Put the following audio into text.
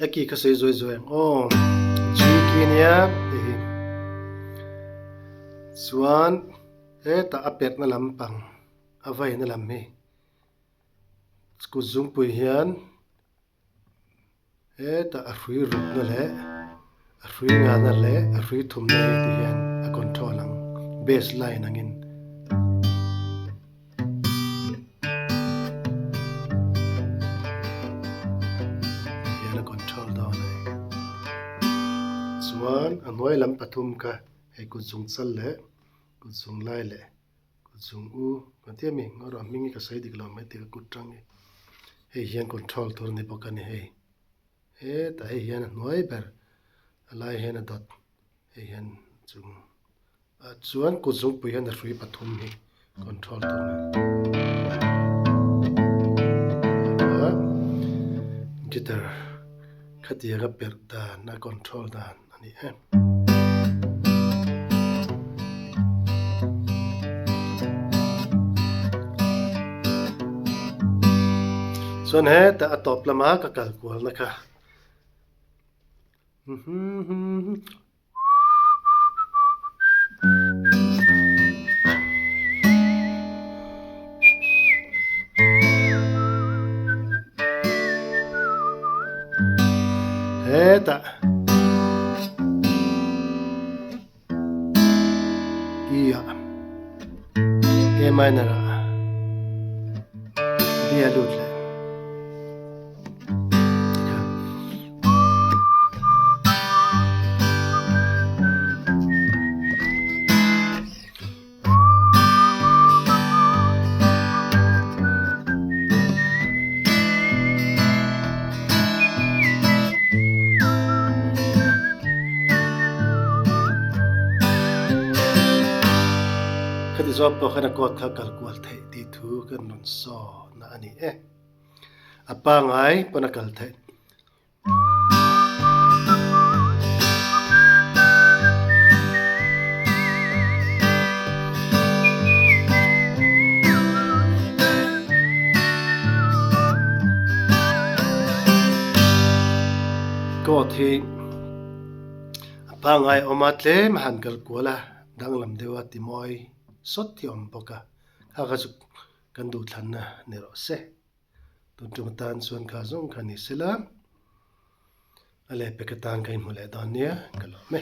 eki ka sei zoi zoi oh chi ki nia chuan ta apet na lampang avai na lam hi ku zum pui hian ta a hrui rup na le a hrui nga na le a hrui thum na ti hian a control ang baseline angin hian a control dawn ai chuan a hnuai lam pathum ka hei ku chung chal le ku chung lai le ku chung u kan tiami ngora mingi ka sai dik lo mai ti ka kutang hei hian control tur ni pokani hei ta hei hian a hnuai ber alai hian a dot hei hian chung chuan ku chung pui hian a hrui pathum hi control tur ni guitar khatia ka per da na control dan ani chuan ta atop lama ka kalkual na kha ta ia e minor dia lut le khati zop po khana kot kha kalkual thei ti thu kan non so na ani apa ngai pana kal thei kot hi apa ngai omatle mahan kalkuala danglam dewa timoi sot thi om poka kha chu kan du thlan na ne ro se tun tu tan suan kha zong khani sela ale pekatan kai mule dan nia kalo me